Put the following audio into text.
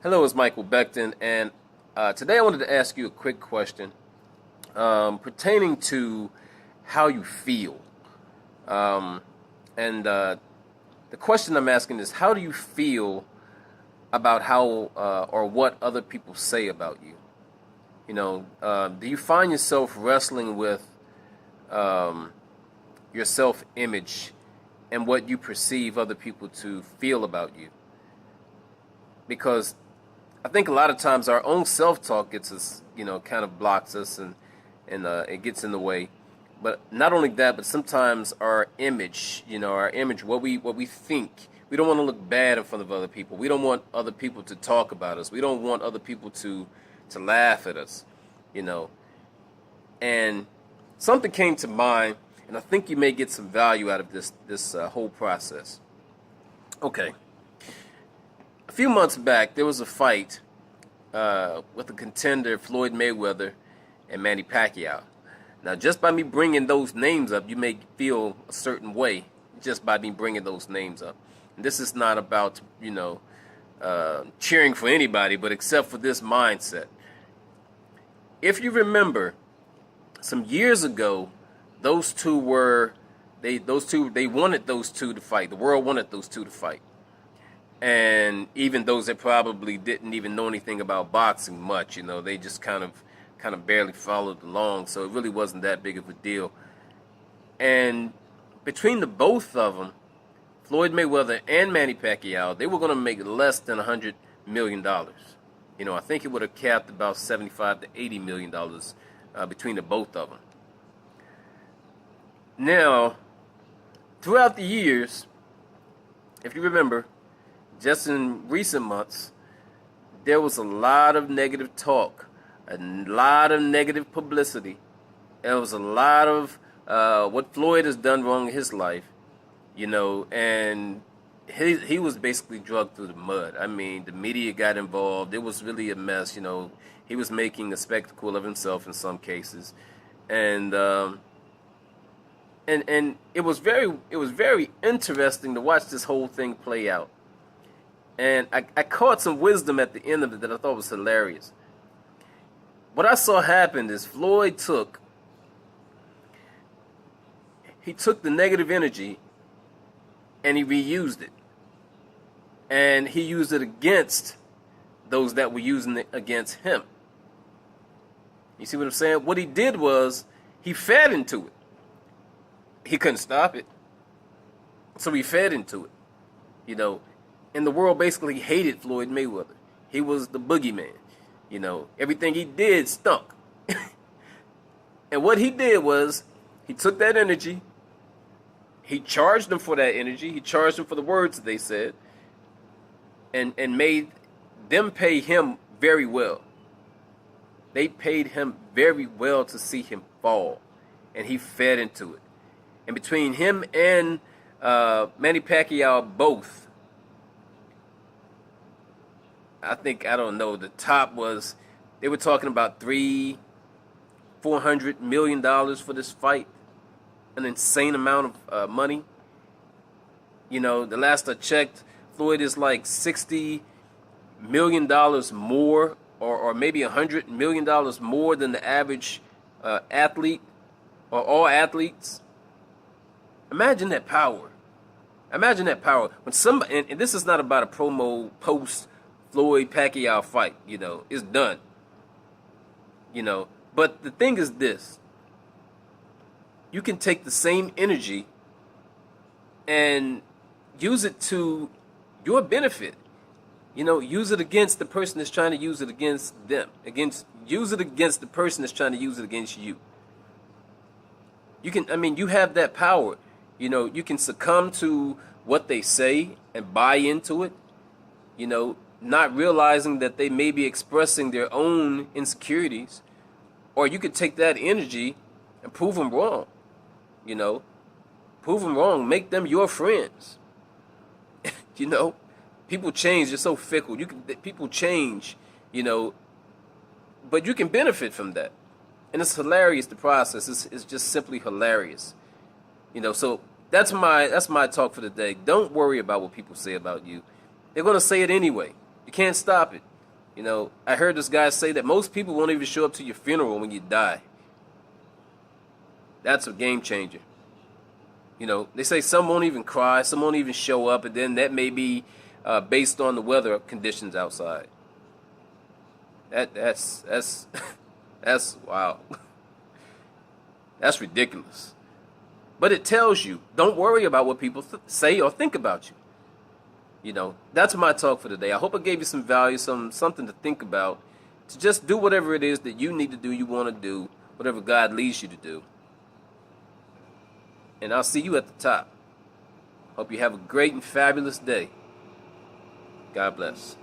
Hello, it's Michael Beckton, and today I wanted to ask you a quick question pertaining to how you feel. Um, and the question I'm asking is, how do you feel about how or what other people say about you? Do you find yourself wrestling with um, your self-image and what you perceive other people to feel about you? Because I think a lot of times our own self-talk gets us, kind of blocks us and it gets in the way. But not only that, but sometimes our image, what we think. We don't want to look bad in front of other people. We don't want other people to talk about us. We don't want other people to laugh at us, you know. And something came to mind, and I think you may get some value out of this whole process. Okay. A few months back, there was a fight with the contender Floyd Mayweather and Manny Pacquiao. Now, just by me bringing those names up, you may feel a certain way just by me bringing those names up. And this is not about, cheering for anybody, but except for this mindset. If you remember, some years ago, those two they wanted those two to fight. The world wanted those two to fight. And even those that probably didn't even know anything about boxing much, they just kind of barely followed along, so it really wasn't that big of a deal. And between the both of them, Floyd Mayweather and Manny Pacquiao, they were going to make less than $100 million. I think it would have capped about $75 to $80 million between the both of them. Now, throughout the years, if you remember, just in recent months, there was a lot of negative talk, a lot of negative publicity. There was a lot of what Floyd has done wrong in his life, and he was basically dragged through the mud. I mean, the media got involved. It was really a mess. He was making a spectacle of himself in some cases, and it was very interesting to watch this whole thing play out. And I caught some wisdom at the end of it that I thought was hilarious. What I saw happen is Floyd took the negative energy and he reused it. And he used it against those that were using it against him. You see what I'm saying? What he did was he fed into it. He couldn't stop it. So he fed into it, And the world basically hated Floyd Mayweather. He was the boogeyman. Everything he did stunk. And what he did was he took that energy, he charged them for that energy, he charged them for the words that they said, and made them pay him very well. They paid him very well to see him fall, and he fed into it. And between him and Manny Pacquiao both, I don't know, the top was, they were talking about $400 million for this fight. An insane amount of money. The last I checked, Floyd is like $60 million more, or maybe $100 million more than the average athlete, or all athletes. Imagine that power. Imagine that power. When somebody, and this is not about a promo post Floyd Pacquiao fight, it's done. But the thing is this. You can take the same energy and use it to your benefit. Use it against the person that's trying to use it against them. Use it against the person that's trying to use it against you. You have that power. You can succumb to what they say and buy into it, not realizing that they may be expressing their own insecurities. Or you could take that energy and prove them wrong. Prove them wrong. Make them your friends. People change. They're so fickle. People change, but you can benefit from that. And it's hilarious, the process. It's just simply hilarious. So that's my talk for the day. Don't worry about what people say about you. They're going to say it anyway. You can't stop it. You know, I heard this guy say that most people won't even show up to your funeral when you die. That's a game changer. You know, they say some won't even cry, some won't even show up, and then that may be based on the weather conditions outside. That's that's wow. That's ridiculous. But it tells you, don't worry about what people say or think about you. You know, that's my talk for today. I hope I gave you some value, something to think about, to just do whatever it is that you need to do, you want to do, whatever God leads you to do. And I'll see you at the top. Hope you have a great and fabulous day. God bless.